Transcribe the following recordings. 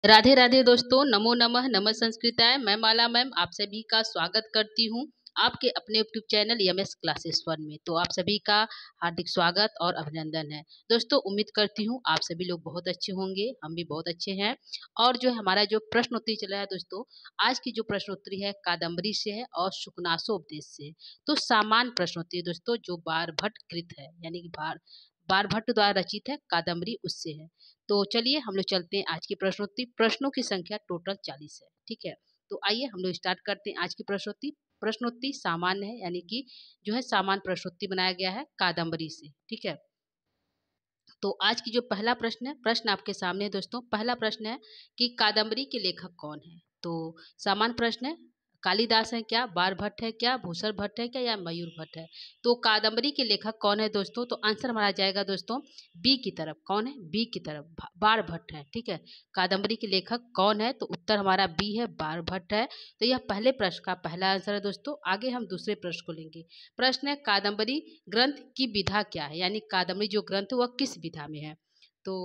राधे राधे दोस्तों, नमो नमः, नमः संस्कृताय। मैं माला मैम आप सभी का स्वागत करती हूँ आपके अपने YouTube channel MS classes one में। तो आप सभी का हार्दिक स्वागत और अभिनंदन है। दोस्तों उम्मीद करती हूँ आप सभी लोग बहुत अच्छे होंगे, हम भी बहुत अच्छे हैं। और जो हमारा जो प्रश्नोत्तरी चल रहा है दोस्तों, आज की जो प्रश्नोत्तरी है कादम्बरी से है और शुकनासोपदेश से है। तो सामान्य प्रश्नोत्तरी दोस्तों जो बारभट्ट कृत है, यानी कि बारभट्ट द्वारा रचित है कादम्बरी, उससे है। तो चलिए हम लोग चलते हैं आज की प्रश्नोत्तरी। प्रश्नों की संख्या टोटल 40 है, ठीक है। तो आइए हम लोग स्टार्ट करते हैं आज की प्रश्नोत्तरी। प्रश्नोत्तरी सामान्य है, यानी कि जो है सामान्य प्रश्नोत्तरी बनाया गया है कादम्बरी से, ठीक है। तो आज की जो पहला प्रश्न है, प्रश्न आपके सामने है दोस्तों। पहला प्रश्न है कि कादम्बरी के लेखक कौन है। तो सामान्य प्रश्न है, कालिदास है क्या, बारभट्ट है क्या, भूसर भट्ट है क्या, या मयूर भट्ट है। तो कादम्बरी के लेखक कौन है दोस्तों, तो आंसर हमारा जाएगा दोस्तों बी की तरफ। कौन है, बी की तरफ, बारभट्ट है, ठीक है। कादम्बरी के लेखक कौन है, तो उत्तर हमारा बी है, बारभट्ट है। तो यह पहले प्रश्न का पहला आंसर है दोस्तों। आगे हम दूसरे प्रश्न को लेंगे। प्रश्न है कादम्बरी ग्रंथ की विधा क्या है, यानी कादम्बरी जो ग्रंथ वह किस विधा में है। तो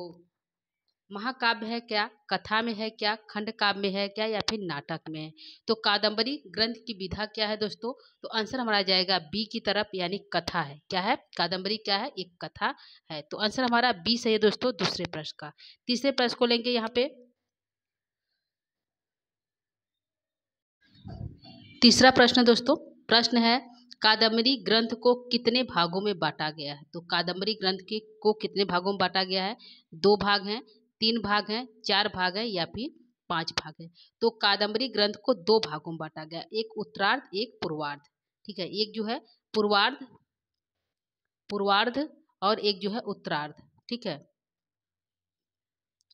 महाकाव्य है क्या, कथा में है क्या, खंड काव्य में है क्या, या फिर नाटक में है। तो कादम्बरी ग्रंथ की विधा क्या है दोस्तों, तो आंसर हमारा जाएगा बी की तरफ, यानी कथा है। क्या है, कादम्बरी क्या है, एक कथा है। तो आंसर हमारा बी सही है दोस्तों दूसरे प्रश्न का। तीसरे प्रश्न को लेंगे यहाँ पे। तीसरा प्रश्न दोस्तों, प्रश्न है कादम्बरी ग्रंथ को कितने भागों में बांटा गया है। तो कादम्बरी ग्रंथ के को कितने भागों में बांटा गया है। 2 भाग हैं, 3 भाग हैं, 4 भाग हैं, या फिर 5 भाग हैं। तो कादम्बरी ग्रंथ को 2 भागों में बांटा गया, एक उत्तरार्ध एक पूर्वार्ध, ठीक है। एक जो है पूर्वार्ध पूर्वार्ध और एक जो है उत्तरार्ध, ठीक है,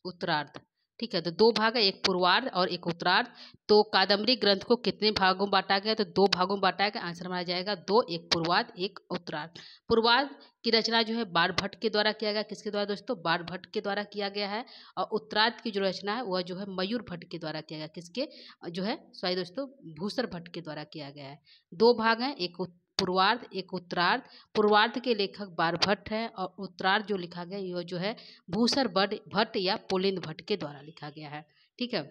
उत्तरार्ध, ठीक है। तो 2 भाग है, एक पूर्वार्ध और एक उत्तरार्ध। तो कादम्बरी ग्रंथ को कितने भागों में बांटा गया, तो 2 भागों में बांटा गया। आंसर हमारा जाएगा 2, एक पूर्वार्ध एक उत्तरार्ध। पूर्वार्ध की रचना जो है बारभट्ट के द्वारा किया गया। किसके द्वारा दोस्तों, बारभट्ट के द्वारा किया गया है। और उत्तरार्ध की जो रचना है वह जो है मयूर भट्ट के द्वारा किया गया। किसके जो है, सॉरी दोस्तों, भूसर भट्ट के द्वारा किया गया है। 2 भाग हैं, एक पूर्वार्ध एक उत्तरार्ध। पूर्वार्ध के लेखक बारभट्ट है और उत्तरार्ध जो लिखा गया यह जो है भूसर भट्ट या पुलिंद भट्ट के द्वारा लिखा गया है, ठीक है।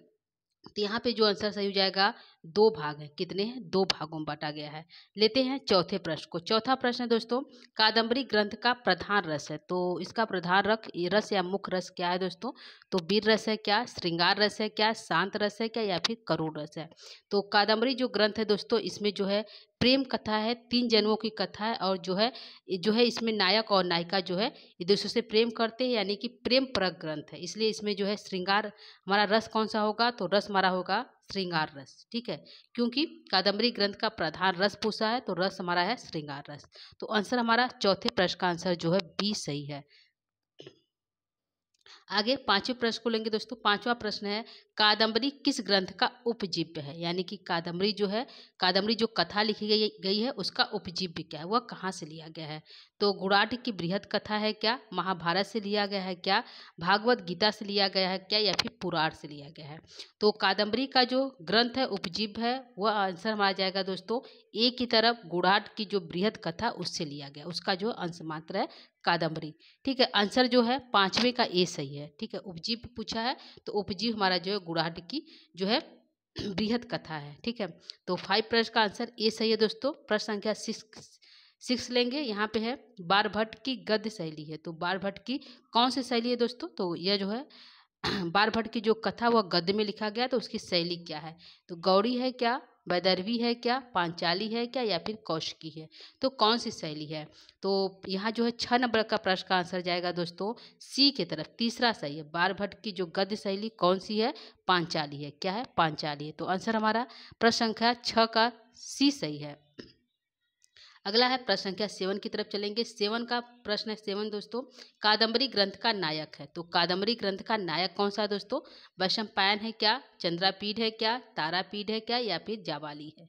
तो यहाँ पे जो आंसर सही हो जाएगा, 2 भाग है। कितने हैं, 2 भागों में बांटा गया है। लेते हैं चौथे प्रश्न को। चौथा प्रश्न है दोस्तों, कादम्बरी ग्रंथ का प्रधान रस है। तो इसका प्रधान रस या मुख्य रस क्या है दोस्तों, तो वीर रस है क्या, श्रृंगार रस है क्या, शांत रस है क्या, या फिर करुण रस है। तो कादम्बरी जो ग्रंथ है दोस्तों, इसमें जो है प्रेम कथा है, 3 जन्मों की कथा है। और जो है इसमें नायक और नायिका जो है एक दूसरे से प्रेम करते हैं, यानी कि प्रेम परक ग्रंथ है। इसलिए इसमें जो है श्रृंगार, हमारा रस कौन सा होगा, तो रस हमारा होगा श्रृंगार रस, ठीक है। क्योंकि कादम्बरी ग्रंथ का प्रधान रस पूछा है, तो रस हमारा है श्रृंगार रस। तो आंसर हमारा चौथे प्रश्न का आंसर जो है बी सही है। आगे 5वें प्रश्न को लेंगे दोस्तों। 5वां प्रश्न है कादम्बरी किस ग्रंथ का उपजीव्य है, यानी कि कादम्बरी जो है, कादम्बरी जो कथा लिखी गई है उसका उपजीव्य क्या है, वह कहाँ से लिया गया है। तो गुणाढ़ की बृहद कथा है क्या, महाभारत से लिया गया है क्या, भागवत गीता से लिया गया है क्या, या फिर पुराण से लिया गया है। तो कादम्बरी का जो ग्रंथ है उपजीव्य है, वह आंसर हमारा जाएगा दोस्तों ए की तरफ, गुणाढ़ की जो बृहद कथा उससे लिया गया, उसका जो अंश मात्र है कादम्बरी, ठीक है। आंसर जो है 5वें का ए सही है, ठीक है। उपजीव पूछा है तो उपजीव हमारा जो है गुणाढ़ की जो है बृहद कथा है, ठीक है। तो 5 प्रश्न का आंसर ए सही है दोस्तों। प्रश्न संख्या 6 लेंगे। यहाँ पे है बारभट्ट की गद्य शैली है। तो बारभट्ट की कौन सी शैली है दोस्तों, तो यह जो है बारभट्ट की जो कथा वह गद्य में लिखा गया, तो उसकी शैली क्या है। तो गौड़ी है क्या, वैदर्भी है क्या, पांचाली है क्या, या फिर कौशिकी है। तो कौन सी शैली है। तो यहाँ जो है 6 नंबर का प्रश्न का आंसर जाएगा दोस्तों सी की तरफ, तीसरा सही है। बारभट्ट की जो गद्य शैली कौन सी है, पांचाली है। क्या है, पांचाली है। तो आंसर हमारा प्रश्न संख्या 6 का सी सही है। अगला है प्रश्न संख्या 7 की तरफ चलेंगे। 7 का प्रश्न है 7 दोस्तों, कादम्बरी ग्रंथ का नायक है। तो कादम्बरी ग्रंथ का नायक कौन सा है दोस्तों, वैशंपायन है क्या, चंद्रापीठ है क्या, तारापीठ है क्या, या फिर जाबाली है।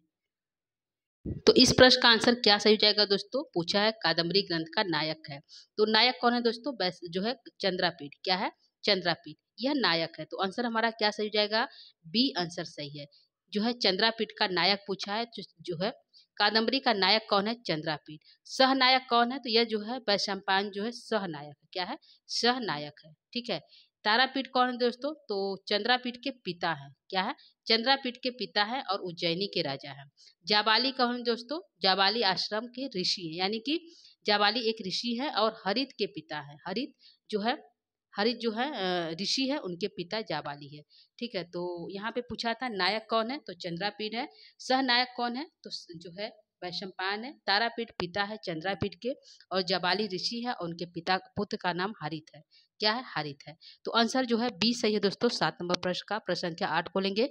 तो इस प्रश्न का आंसर क्या सही हो जाएगा दोस्तों, पूछा है कादम्बरी ग्रंथ का नायक है। तो नायक कौन है दोस्तों, जो है चंद्रापीठ। क्या है, चंद्रापीठ, यह नायक है। तो आंसर हमारा क्या सही हो जाएगा, बी आंसर सही है। जो है चंद्रापीठ का नायक पूछा है, जो है कादम्बरी का नायक कौन है, चंद्रापीठ। सहनायक कौन है, तो यह जो है वैशंपायन जो है सहनायक है। क्या है, सहनायक है, ठीक है। तारापीठ कौन है दोस्तों? तो चंद्रापीठ के पिता हैं। क्या है? चंद्रापीठ के पिता है और उज्जैनी के राजा हैं। जाबाली कौन है दोस्तों? जाबाली आश्रम के ऋषि हैं, यानी कि जाबाली एक ऋषि है और हरित के पिता है। हरित जो है ऋषि है, उनके पिता जाबाली है। ठीक है, तो यहाँ पे पूछा था नायक कौन है? तो चंद्रापीठ है। सहनायक कौन है? तो जो है वैशंपायन है। तारापीठ पिता है चंद्रापीठ के और जाबाली ऋषि है और उनके पिता पुत्र का नाम हरित है। क्या है? हरित है। तो आंसर जो है बी सही है दोस्तों 7 नंबर प्रश्न का। प्रश्न संख्या 8 को लेंगे।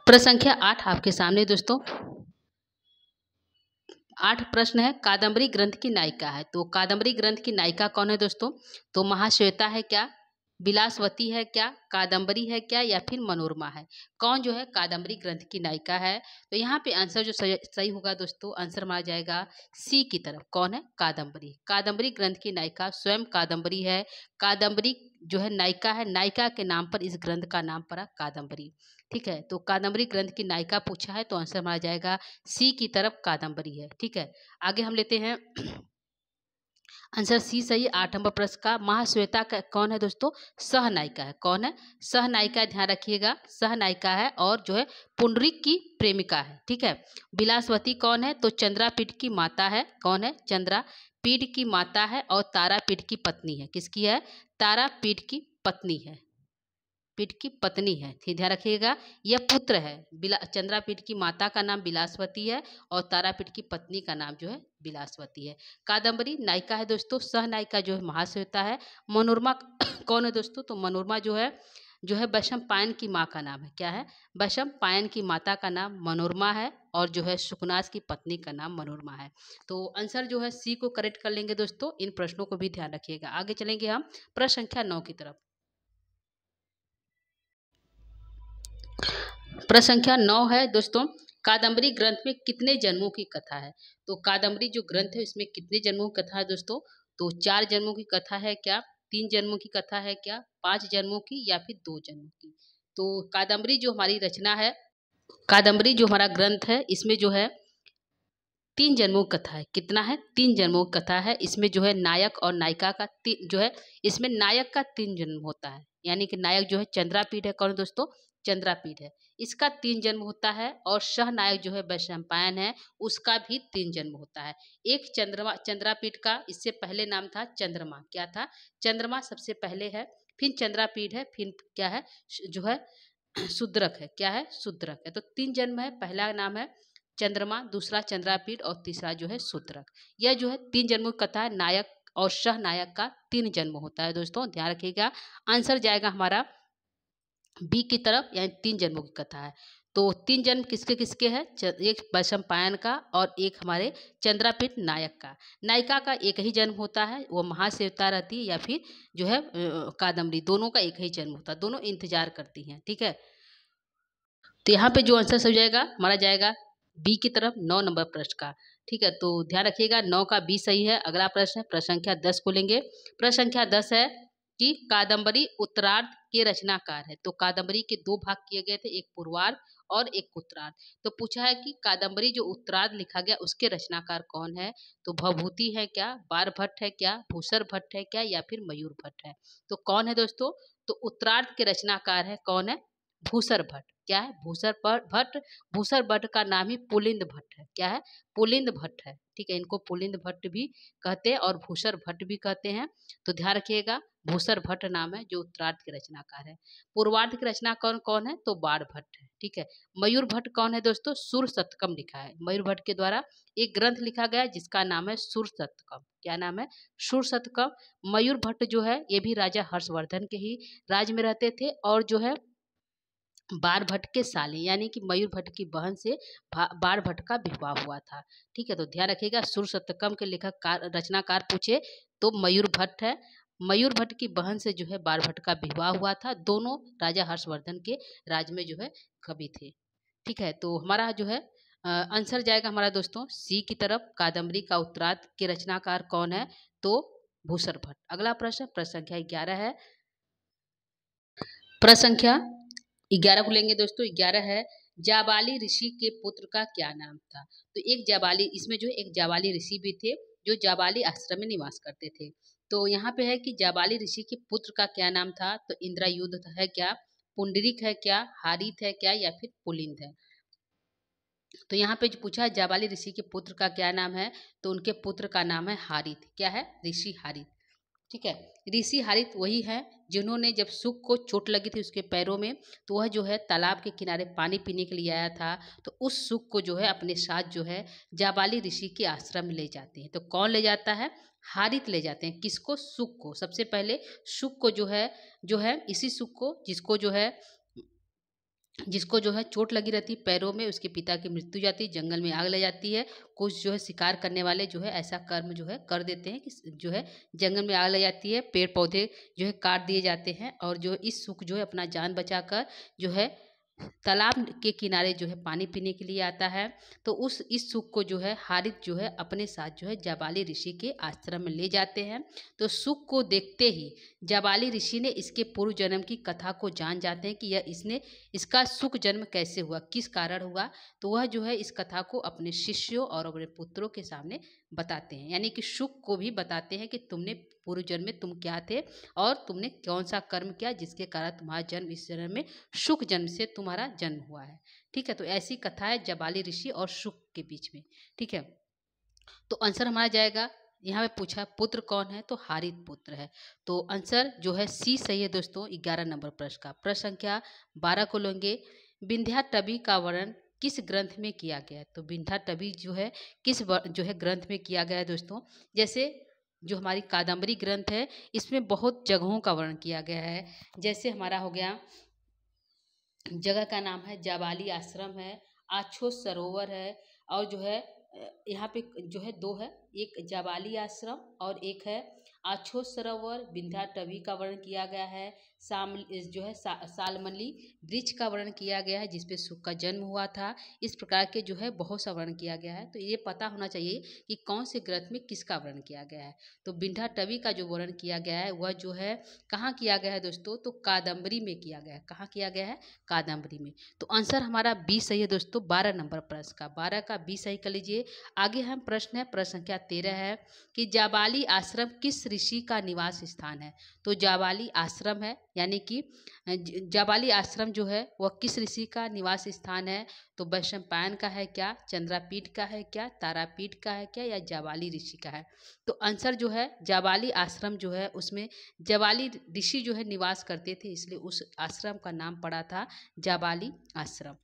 प्रश्न संख्या 8 आपके सामने दोस्तों। 8 प्रश्न है, कादम्बरी ग्रंथ की नायिका है। तो कादम्बरी ग्रंथ की नायिका कौन है दोस्तों? तो महाश्वेता है क्या? बिलासवती है क्या? कादम्बरी है क्या? या फिर मनोरमा है? कौन जो है कादम्बरी ग्रंथ की नायिका है? तो यहाँ पे आंसर जो सही होगा दोस्तों, आंसर माना जाएगा सी की तरफ। कौन है? कादम्बरी। कादम्बरी ग्रंथ की नायिका स्वयं कादम्बरी है। कादम्बरी जो है नायिका है, नायिका के नाम पर इस ग्रंथ का नाम पड़ा कादम्बरी। ठीक है, तो कादम्बरी ग्रंथ की नायिका पूछा है तो आंसर माना जाएगा सी की तरफ कादम्बरी है। ठीक है, आगे हम लेते हैं आंसर सी सही 8 नंबर प्रश्न का। महाश्वेता का कौन है दोस्तों? सहनायिका है। कौन है? सहनायिका, ध्यान रखिएगा, सहनायिका है और जो है पुंडरीक की प्रेमिका है। ठीक है, बिलासवती कौन है? तो चंद्रापीठ की माता है। कौन है? चंद्रापीठ की माता है और तारापीठ की पत्नी है। किसकी है? तारापीठ की पत्नी है, पीठ की पत्नी है। ठीक, ध्यान रखिएगा, यह पुत्र है। चंद्रापीठ की माता का नाम बिलासवती है और तारापीठ की पत्नी का नाम जो है बिलासवती है। कादम्बरी नायिका है दोस्तों, सह नायिका जो है महाश्वेता है। मनोरमा कौन है दोस्तों? तो मनोरमा जो है वैशंपायन की माँ का नाम है। क्या है? वैशंपायन की माता का नाम मनोरमा है और जो है सुकनास की पत्नी का नाम मनोरमा है। तो आंसर जो है सी को करेक्ट कर लेंगे दोस्तों। इन प्रश्नों को भी ध्यान रखिएगा। आगे चलेंगे हम प्रश्न संख्या 9 की तरफ। प्रश्न संख्या 9 है दोस्तों, कादम्बरी ग्रंथ में कितने जन्मों की कथा है? तो कादम्बरी जो ग्रंथ है इसमें कितने जन्मों की कथा है दोस्तों? तो 4 जन्मों की कथा है क्या? 3 जन्मों की कथा है क्या? 5 जन्मों की या फिर 2 जन्मों की? तो कादम्बरी जो हमारी रचना है, कादम्बरी जो हमारा ग्रंथ है, इसमें जो है 3 जन्मों की कथा है। कितना है? 3 जन्मों की कथा है। इसमें जो है नायक और नायिका का जो है इसमें नायक का 3 जन्म होता है, यानी कि नायक जो है चंद्रापीठ है। कौन दोस्तों? चंद्रापीठ है, इसका 3 जन्म होता है। और सहनायक जो है वैशंपायन है, उसका भी 3 जन्म होता है। एक चंद्रापीठ का इससे पहले नाम था चंद्रमा। क्या था? चंद्रमा सबसे पहले है, फिर चंद्रापीठ है, फिर क्या है जो है शूद्रक है। क्या है? शूद्रक है। तो 3 जन्म है। पहला नाम है चंद्रमा, दूसरा चंद्रापीठ और तीसरा जो है शूद्रक। यह जो है 3 जन्मों की कथा है। नायक और सहनायक का 3 जन्म होता है दोस्तों, ध्यान रखिएगा। आंसर जाएगा हमारा बी की तरफ, यानी 3 जन्मों की कथा है। तो 3 जन्म किसके किसके हैं? एक वैशंपायन का और एक हमारे चंद्रापीठ नायक का। नायिका का एक ही जन्म होता है, वो महाश्वेता रहती है या फिर जो है कादम्बरी, दोनों का एक ही जन्म होता है, दोनों इंतजार करती हैं। ठीक है, तो यहाँ पे जो आंसर हो जाएगा हमारा जाएगा बी की तरफ 9 नंबर प्रश्न का। ठीक है, तो ध्यान रखिएगा 9 का बी सही है। अगला प्रश्न है प्रश्न संख्या 10 को लेंगे। प्रश्न संख्या 10 है कि कादम्बरी उत्तरार्ध के रचनाकार है। तो कादम्बरी के 2 भाग किए गए थे, एक पूर्वार्ध और एक उत्तरार्ध। तो पूछा है कि कादम्बरी जो उत्तरार्ध लिखा गया उसके रचनाकार कौन है? तो भवभूति है क्या? बारभट्ट है क्या? भूसर भट्ट है क्या? या फिर मयूर भट्ट है? तो कौन है दोस्तों? तो उत्तरार्ध के रचनाकार है कौन है? भूसर भट्ट। क्या है? भट्ट। भूसर भट्ट का नाम ही पुलिंद भट्ट है। क्या है? पुलिंद भट्ट है। ठीक है, इनको पुलिंद भट्ट भी कहते हैं और भूसर भट्ट भी कहते हैं। तो ध्यान रखिएगा, भूसर भट्ट नाम है जो उत्तरार्ध के रचनाकार है। पूर्वार्ध की रचना कौन है? तो बाण भट्ट है। ठीक है, मयूर भट्ट कौन है दोस्तों? सुर शतकम लिखा है। मयूर भट्ट के द्वारा एक ग्रंथ लिखा गया है जिसका नाम है सुर शतकम। क्या नाम है? सुर शतकम। मयूर भट्ट जो है ये भी राजा हर्षवर्धन के ही राज में रहते थे और जो है बाण भट्ट के साले, यानी कि मयूर भट्ट की बहन से बाण भट्ट का विवाह हुआ था। ठीक है, तो ध्यान रखिएगा, सुर शतकम के लेखक रचनाकार पूछे तो मयूर भट्ट है। मयूर भट्ट की बहन से जो है बाण भट्ट का विवाह हुआ था। दोनों राजा हर्षवर्धन के राज में जो है कवि थे। ठीक है, तो हमारा जो है आंसर जाएगा हमारा दोस्तों सी की तरफ। कादम्बरी का उत्तरार्ध के रचनाकार कौन है? तो भूसर भट्ट। अगला प्रश्न प्रश्न संख्या 11 है। प्रश्न संख्या 11 को लेंगे दोस्तों। 11 है, जाबाली ऋषि के पुत्र का क्या नाम था? तो एक जाबाली, इसमें जो एक जाबाली ऋषि भी थे जो जाबाली आश्रम में निवास करते थे। तो यहाँ पे है कि जाबाली ऋषि के पुत्र का क्या नाम था, तो इंद्रायुध है क्या, पुंडरीक है क्या, हारित है क्या, या फिर पुलिंद है। तो यहाँ पे जो पूछा है जाबाली ऋषि के पुत्र का क्या नाम है, तो उनके पुत्र का नाम है हारित। क्या है, ऋषि हारित। ठीक है, ऋषि हारित वही है जिन्होंने जब सुक को चोट लगी थी उसके पैरों में, तो वह जो है तालाब के किनारे पानी पीने के लिए आया था। तो उस सुक को जो है अपने साथ जो है जाबाली ऋषि के आश्रम में ले जाते हैं। तो कौन ले जाता है, हारित ले जाते हैं। किसको, सुक को। सबसे पहले सुक को जो है इसी सुक को जिसको जो है चोट लगी रहती पैरों में, उसके पिता की मृत्यु जाती, जंगल में आग लग जाती है। कुछ जो है शिकार करने वाले जो है ऐसा कर्म जो है कर देते हैं कि जो है जंगल में आग लग जाती है, पेड़ पौधे जो है काट दिए जाते हैं, और जो इस सुख जो है अपना जान बचाकर जो है तालाब के किनारे जो है पानी पीने के लिए आता है। तो इस सुख को जो है हारित जो है अपने साथ जो है जाबाली ऋषि के आश्रम में ले जाते हैं। तो सुख को देखते ही जाबाली ऋषि ने इसके पूर्व जन्म की कथा को जान जाते हैं कि इसका सुख जन्म कैसे हुआ, किस कारण हुआ। तो वह जो है इस कथा को अपने शिष्यों और अपने पुत्रों के सामने बताते हैं, यानी कि सुख को भी बताते हैं कि तुमने पूर्व जन्म में तुम क्या थे और तुमने कौन सा कर्म किया जिसके कारण तुम्हारा जन्म इस जन्म में शुक जन्म से तुम्हारा जन्म हुआ है। ठीक है, तो ऐसी कथा है जाबाली ऋषि और शुक के बीच में। ठीक है, तो आंसर हमारा जाएगा, यहाँ पे पूछा पुत्र कौन है, तो हारित पुत्र है। तो आंसर जो है सी सही है दोस्तों 11 नंबर प्रश्न का। प्रश्न संख्या 12 को लेंगे, विंध्याटवी का वर्णन किस ग्रंथ में किया गया है। तो विंध्याटवी जो है जो है ग्रंथ में किया गया है दोस्तों। जैसे जो हमारी कादम्बरी ग्रंथ है इसमें बहुत जगहों का वर्णन किया गया है। जैसे हमारा हो गया, जगह का नाम है जाबाली आश्रम है, आछो सरोवर है, और जो है यहाँ पे जो है दो है, एक जाबाली आश्रम और एक है आछो सरोवर। विंध्याटवी का वर्णन किया गया है। जो है सालमली वृक्ष का वर्णन किया गया है जिसपे सुख का जन्म हुआ था। इस प्रकार के जो है बहुत सा वर्णन किया गया है। तो ये पता होना चाहिए कि कौन से ग्रंथ में किसका वर्णन किया गया है। तो विंध्याटवी का जो वर्णन किया गया है वह जो है कहाँ किया गया है दोस्तों, तो कादम्बरी में किया गया है। कहाँ किया गया है, कादम्बरी में। तो आंसर हमारा बी सही है दोस्तों 12 नंबर प्रश्न का। 12 का बी सही कर लीजिए। आगे हम प्रश्न है प्रश्न संख्या 13 है कि जाबाली आश्रम किस ऋषि का निवास स्थान है। तो जाबाली आश्रम है, यानी कि जाबाली आश्रम जो है वह किस ऋषि का निवास स्थान है। तो वैशंपायन का है क्या, चंद्रापीठ का है क्या, तारापीठ का है क्या, या जाबाली ऋषि का है। तो आंसर जो है जाबाली आश्रम जो है उसमें जाबाली ऋषि जो है निवास करते थे, इसलिए उस आश्रम का नाम पड़ा था जाबाली आश्रम।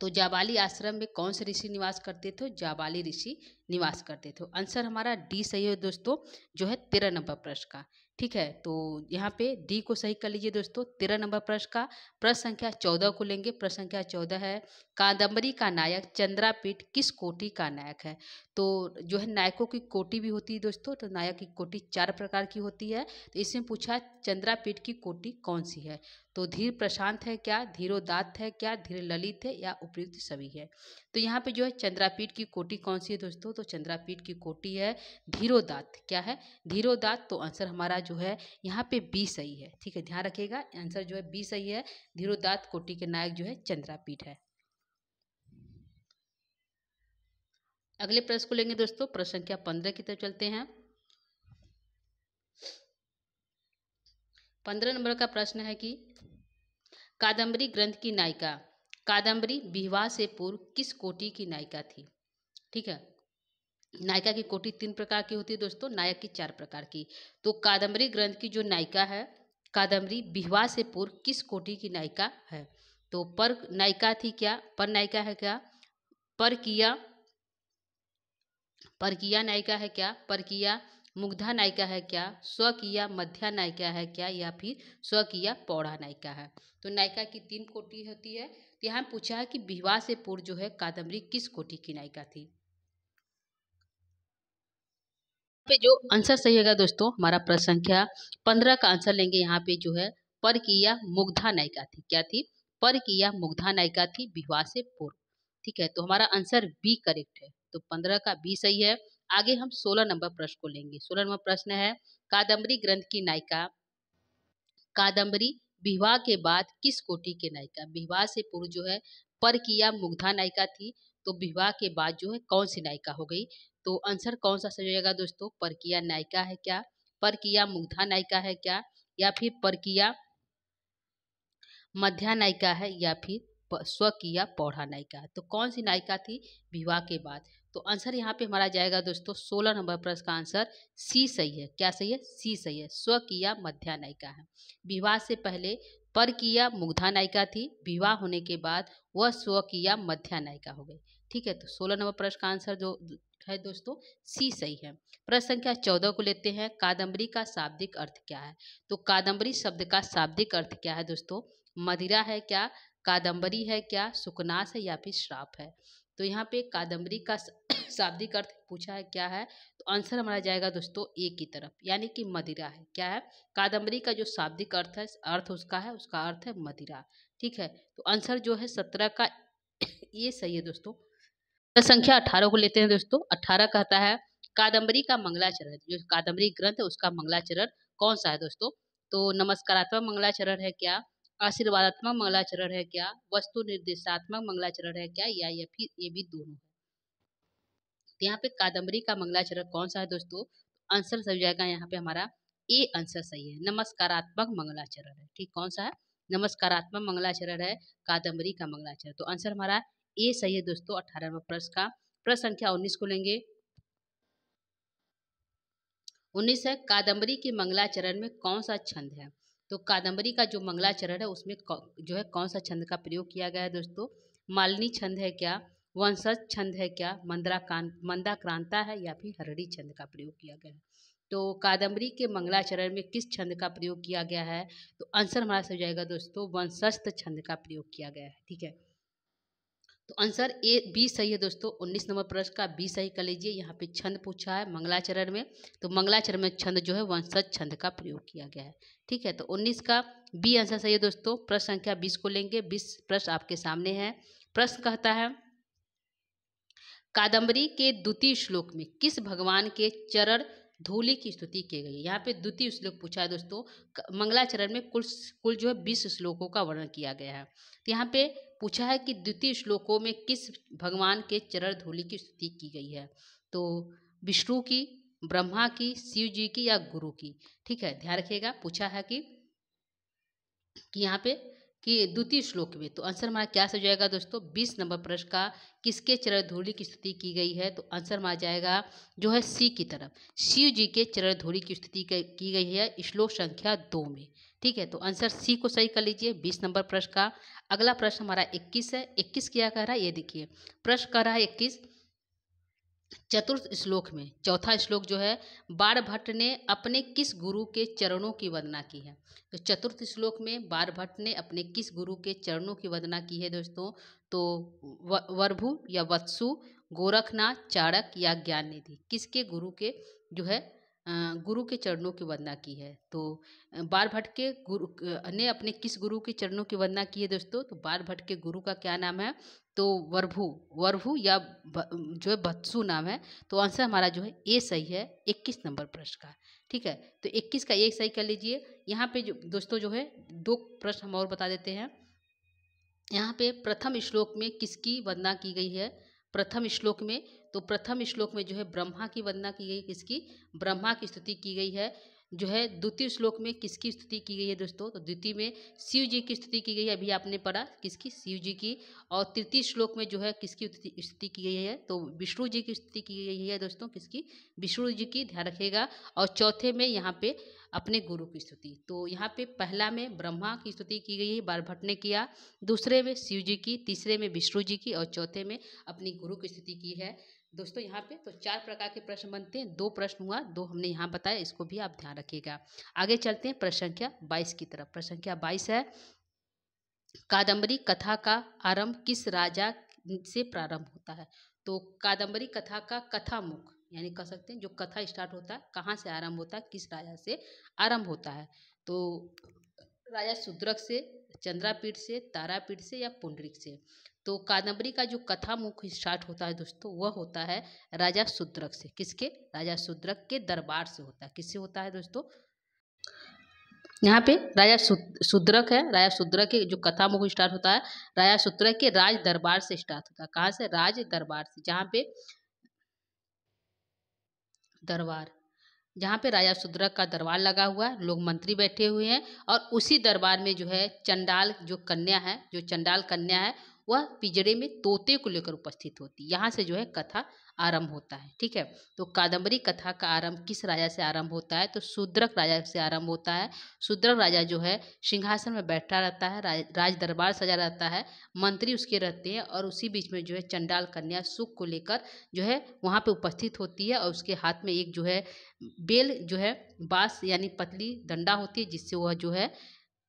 तो जाबाली आश्रम में कौन से ऋषि निवास करते थे, जाबाली ऋषि निवास करते थे। आंसर हमारा डी सही है दोस्तों, जो है 13 नंबर प्रश्न का। ठीक है, तो यहाँ पे डी को सही कर लीजिए दोस्तों 13 नंबर प्रश्न का। प्रश्न संख्या 14 को लेंगे। प्रश्न संख्या 14 है, कादम्बरी का नायक चंद्रापीठ किस कोटि का नायक है। तो जो है नायकों की कोटि भी होती है दोस्तों, तो नायक की कोटि 4 प्रकार की होती है। तो इसमें पूछा चंद्रापीठ की कोटि कौन सी है। तो धीर प्रशांत है क्या, धीरोदात्त है क्या, धीर ललित है, या उपयुक्त सभी है। तो यहाँ पे जो है चंद्रापीठ की कोटि कौन सी है दोस्तों, तो चंद्रापीठ की कोटि है धीरोदात्त। क्या है, धीरोदात्त। तो आंसर हमारा जो है यहाँ पे बी सही है। ठीक है, ध्यान रखिएगा, आंसर जो है बी सही है। धीरोदात्त कोटि के नायक जो है चंद्रापीठ है। अगले प्रश्न को लेंगे दोस्तों, प्रश्न संख्या 15 की तरफ चलते हैं। 15 नंबर का प्रश्न है कि कादम्बरी ग्रंथ की नायिका कादम्बरी विवाह से पूर्व किस कोटि की नायिका थी। ठीक है, नायिका की कोटि 3 प्रकार की होती है दोस्तों, नायक की 4 प्रकार की। तो कादम्बरी ग्रंथ की जो नायिका है, कादम्बरी विवाह से पूर्व किस कोटि की नायिका है। तो पर नायिका थी क्या, पर नायिका है क्या, पर किया परकीया नायिका है क्या, परकीया मुग्धा नायिका है क्या, स्वकीया मध्या नायिका है क्या, या फिर स्वकीया पौढ़ा नायिका है। तो नायिका की 3 कोटि होती है। तो यहाँ पूछा है कि विवाह से पूर्व जो है कादम्बरी किस कोटि की नायिका थी। पे जो आंसर सही होगा दोस्तों, हमारा प्रश्न संख्या 15 का आंसर लेंगे। यहाँ पे जो है परकीया मुग्धा नायिका थी। क्या थी, परकीया मुग्धा नायिका थी विवाह से पूर्व। ठीक है, तो हमारा आंसर बी करेक्ट है। तो 15 का बी सही है। आगे हम 16 नंबर प्रश्न को लेंगे। 16 नंबर प्रश्न है, कादम्बरी ग्रंथ की नायिका कादम्बरी विवाह के बाद किस कोटि के नायिका। विवाह से पूर्व जो है परकीया मुग्धा नायिका थी, तो विवाह के बाद जो है कौन सी नायिका हो गई। तो आंसर कौन सा सही होगा दोस्तों, परकीया नायिका है क्या, परकीया मुग्धा नायिका है क्या, या फिर परकीया मध्या नायिका है, या फिर स्वकीय पौढ़ा नायिका है। तो कौन सी नायिका थी विवाह के बाद? तो आंसर यहाँ पे हमारा जाएगा दोस्तों 16 नंबर प्रश्न का आंसर सी सही है। क्या सही है? सी सही है, स्वकीय मध्या नायिका है। विवाह से पहले परकीय मुग्धा नायिका थी, विवाह होने के बाद वह स्वकीय मध्या नायिका हो गई। ठीक है, तो 16 नंबर प्रश्न का आंसर जो है दोस्तों सी सही है। प्रश्न संख्या 14 को लेते हैं। कादम्बरी का शाब्दिक अर्थ क्या है? तो कादम्बरी शब्द का शाब्दिक अर्थ क्या है दोस्तों? मदिरा है क्या, कादम्बरी है क्या, सुकनास है, या फिर श्राप है? तो यहाँ पे कादम्बरी का शाब्दिक अर्थ पूछा है क्या है, तो आंसर हमारा जाएगा दोस्तों ए की तरफ, यानी कि मदिरा है। क्या है? कादम्बरी का जो शाब्दिक अर्थ है, अर्थ उसका है, उसका अर्थ है मदिरा। ठीक है, तो आंसर जो है 17 का ये सही है दोस्तों। संख्या 18 को लेते हैं दोस्तों। 18 कहता है कादम्बरी का मंगलाचरण, जो कादम्बरी ग्रंथ है उसका मंगलाचरण कौन सा है दोस्तों? तो नमस्कारात्मक मंगलाचरण है क्या, आशीर्वादात्मक मंगलाचरण है क्या, वस्तु निर्देशात्मक मंगलाचरण है क्या, या फिर ये भी दोनों है? तो यहाँ पे कादम्बरी का मंगलाचरण कौन सा है दोस्तों? आंसर सही जाएगा यहाँ पे हमारा ए आंसर सही है, नमस्कारात्मक मंगलाचरण है। ठीक, कौन सा है? नमस्कारात्मक मंगलाचरण है कादम्बरी का मंगलाचरण। तो आंसर हमारा ए सही है दोस्तों 18वें प्रश्न का। प्रश्न संख्या 19 को लेंगे। 19 है कादम्बरी के मंगलाचरण में कौन सा छंद है? तो कादम्बरी का जो मंगलाचरण है उसमें जो है कौन सा छंद का प्रयोग किया गया है दोस्तों? मालिनी छंद है क्या, वंशज छंद है क्या, मंदाक्रांता है, या फिर हरड़ी छंद का प्रयोग किया गया है? तो कादम्बरी के मंगलाचरण में किस छंद का प्रयोग किया गया है? तो आंसर हमारा सही जाएगा दोस्तों वंशस्थ छंद का प्रयोग किया गया है। ठीक है, तो आंसर ए बी सही है दोस्तों। 19 नंबर प्रश्न का बी सही कर लीजिए। यहाँ पे छंद पूछा है मंगलाचरण में, तो मंगलाचरण में छंद जो है वंशज छंद का प्रयोग किया गया है। ठीक है, तो 19 का बी आंसर सही है दोस्तों। प्रश्न संख्या 20 को लेंगे। 20 प्रश्न आपके सामने है। प्रश्न कहता है कादम्बरी के द्वितीय श्लोक में किस भगवान के चरण धूलि की स्तुति की गई है? यहाँ पे द्वितीय श्लोक पूछा है दोस्तों। मंगलाचरण में कुल जो है 20 श्लोकों का वर्णन किया गया है। तो यहाँ पे पूछा है कि द्वितीय श्लोकों में किस भगवान के चरण धूलि की स्तुति की गई है? तो विष्णु की, ब्रह्मा की, शिव जी की, या गुरु की? ठीक है, ध्यान रखिएगा, पूछा है कि यहाँ पे कि द्वितीय श्लोक में। तो आंसर हमारा क्या हो जाएगा दोस्तों? 20 नंबर प्रश्न का किसके चरण धूलि की स्तुति की गई है? तो आंसर हमारा जाएगा जो है सी की तरफ, शिव जी के चरण धूलि की स्तुति की गई है श्लोक संख्या 2 में। ठीक है, तो आंसर सी को सही कर लीजिए 20 नंबर प्रश्न का। अगला प्रश्न हमारा 21 है। 21 क्या कह रहा है ये देखिए। प्रश्न कह रहा है 21 चतुर्थ श्लोक में चौथा श्लोक जो है बाणभट्ट ने अपने किस गुरु के चरणों की वंदना की है? तो चतुर्थ श्लोक में बाणभट्ट ने अपने किस गुरु के चरणों की वंदना की है दोस्तों? तो वरभु या वत्सु, गोरखनाथ, चाणक, या ज्ञाननिधि? किसके गुरु के जो है गुरु के चरणों की वंदना की है? तो बाणभट्ट के गुरु ने अपने किस गुरु के चरणों की वंदना की है दोस्तों? तो बाणभट्ट के गुरु का क्या नाम है? तो वरभु या जो है वत्सु नाम है। तो आंसर हमारा जो है ए सही है 21 नंबर प्रश्न का। ठीक है, तो 21 का एक सही कर लीजिए। यहाँ पे जो दोस्तों जो है 2 प्रश्न हम और बता देते हैं। यहाँ पे प्रथम श्लोक में किसकी वंदना की गई है? प्रथम श्लोक में, तो प्रथम श्लोक में जो है ब्रह्मा की वंदना की गई। किसकी? ब्रह्मा की स्तुति की गई है। जो है द्वितीय श्लोक में किसकी स्तुति की गई है दोस्तों? तो द्वितीय में शिव जी की स्तुति की गई है, अभी आपने पढ़ा किसकी? शिव जी की। और तृतीय श्लोक में जो है किसकी स्तुति की गई है? तो विष्णु जी की स्तुति की गई है दोस्तों। किसकी? विष्णु जी की, ध्यान रखिएगा। और चौथे में यहाँ पे अपने गुरु की स्तुति। तो यहाँ पे पहला में ब्रह्मा की स्तुति की गई है, बाणभट्ट ने किया। दूसरे में शिव जी की, तीसरे में विष्णु जी की, और चौथे में अपनी गुरु की स्तुति की है दोस्तों। यहाँ पे तो 4 प्रकार के प्रश्न बनते हैं। 2 प्रश्न हुआ, 2 हमने यहाँ बताया, इसको भी आप ध्यान रखिएगा। आगे चलते हैं प्रश्न संख्या 22 की तरफ। प्रश्न संख्या 22 है कादम्बरी कथा का आरंभ किस राजा से प्रारंभ होता है? तो कादम्बरी कथा का कथामुख यानी कह सकते हैं जो कथा स्टार्ट होता है कहाँ से आरंभ होता है, किस राजा से आरंभ होता है? तो राजा शूद्रक से, चंद्रापीठ से, तारापीठ से, या पुंडरीक से? तो कादम्बरी का जो कथामुख स्टार्ट होता है दोस्तों वह होता है राजा शूद्रक से। किसके? राजा शूद्रक के दरबार से होता है। किससे होता है दोस्तों? यहाँ पे राजा शूद्रक है। राजा शूद्रक के जो कथामुख स्टार्ट होता है राजा शूद्रक के राज दरबार से स्टार्ट होता है। कहाँ से? राज दरबार से, जहाँ पे दरबार जहाँ पे राजा शुद्रक का दरबार लगा हुआ है, लोग मंत्री बैठे हुए हैं और उसी दरबार में जो है चंडाल जो कन्या है, जो चंडाल कन्या है, वह पिंजड़े में तोते को लेकर उपस्थित होती है। यहाँ से जो है कथा आरंभ होता है। ठीक है, तो कादम्बरी कथा का आरंभ किस राजा से आरंभ होता है? तो शूद्रक राजा से आरंभ होता है। शूद्रक राजा जो है सिंहासन में बैठा रहता है, राज दरबार सजा रहता है, मंत्री उसके रहते हैं और उसी बीच में जो है चंडाल कन्या सुख को लेकर जो है वहाँ पे उपस्थित होती है और उसके हाथ में एक जो है बेल जो है बांस यानी पतली डंडा होती है, जिससे वह जो है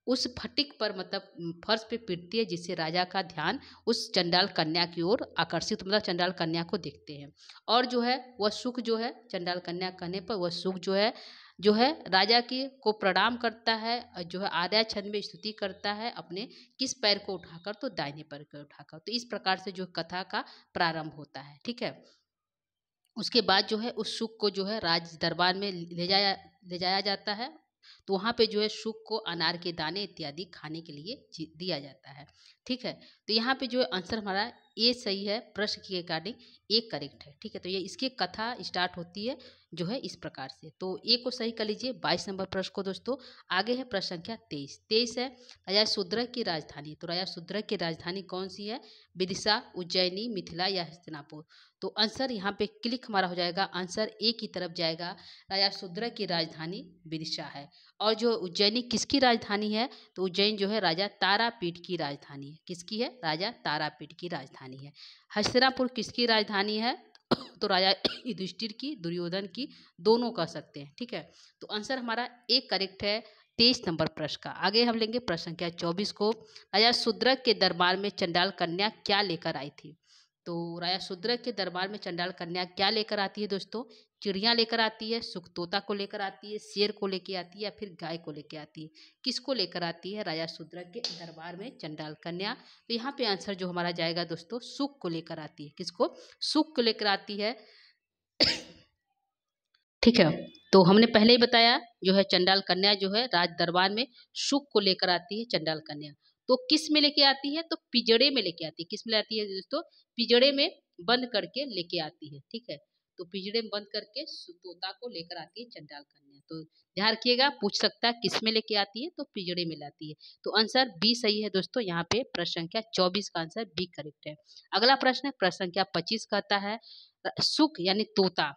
उस फटिक पर मतलब फर्श पे पीटती है, जिससे राजा का ध्यान उस चंडाल कन्या की ओर आकर्षित, मतलब चंडाल कन्या को देखते हैं। और जो है वह सुख जो है चंडाल कन्या कहने पर वह सुख जो है राजा की को प्रणाम करता है और जो है आर्या छंद में स्तुति करता है अपने किस पैर को उठाकर? तो दाहिने पैर को उठाकर। तो इस प्रकार से जो कथा का प्रारंभ होता है। ठीक है, उसके बाद जो है उस सुख को जो है राज दरबार में ले जाया जाता है। तो वहाँ पे जो है सुख को अनार के दाने इत्यादि खाने के लिए दिया जाता है। ठीक है, तो यहाँ पे जो है आंसर हमारा ए सही है, प्रश्न के अकॉर्डिंग ए करेक्ट है। ठीक है, तो ये इसकी कथा स्टार्ट होती है जो है इस प्रकार से। तो ए को सही कर लीजिए। 22 नंबर प्रश्न को दोस्तों आगे है प्रश्न संख्या 23 है राजा शूद्रक की राजधानी। तो राजा शूद्रक की राजधानी कौन सी है? विदिशा, उज्जैनी, मिथिला या हस्तिनापुर। तो आंसर यहाँ पे क्लिक हमारा हो जाएगा, आंसर ए की तरफ जाएगा। राजा शूद्रक की राजधानी विदिशा है। और जो उज्जैनी किसकी राजधानी है? तो उज्जैन जो है राजा तारापीठ की राजधानी है। किसकी है? राजा तारापीठ की राजधानी है। हस्तिनापुर किसकी राजधानी है? तो राजा युधिष्ठिर की, दुर्योधन की, दोनों कह सकते हैं। ठीक है, तो आंसर हमारा ए करेक्ट है 23 नंबर प्रश्न का। आगे हम लेंगे प्रश्न संख्या 24 को। राजा शूद्रक के दरबार में चंडाल कन्या क्या लेकर आई थी? तो राजा शूद्रक के दरबार में चंडाल कन्या क्या लेकर आती है दोस्तों? चिड़िया लेकर आती है, सुख तोता को लेकर आती है, शेर को लेकर आती है या फिर गाय को लेकर आती है? किसको लेकर आती है राजा शूद्रक के दरबार में चंडाल कन्या? तो यहाँ पे आंसर जो हमारा जाएगा दोस्तों सुख को लेकर आती है। किसको? सुख को लेकर आती है। ठीक है, तो हमने पहले ही बताया जो है चंडाल कन्या जो है राज दरबार में सुख को लेकर आती है चंडाल कन्या। तो किस में लेके आती है? तो पिंजड़े में लेके आती है। किस में आती है दोस्तों? पिंजड़े में बंद करके लेके आती है। ठीक है, तो पिंजड़े में बंद करके तोता को लेकर आती है चंडाल कन्या। तो ध्यान रखिएगा, पूछ सकता है किस में लेके आती है? तो पिंजड़े में लाती है। तो आंसर बी सही है दोस्तों। यहाँ पे प्रश्न संख्या 24 का आंसर बी करेक्ट है। अगला प्रश्न है प्रश्न संख्या 25 कहता है सुख यानी तोता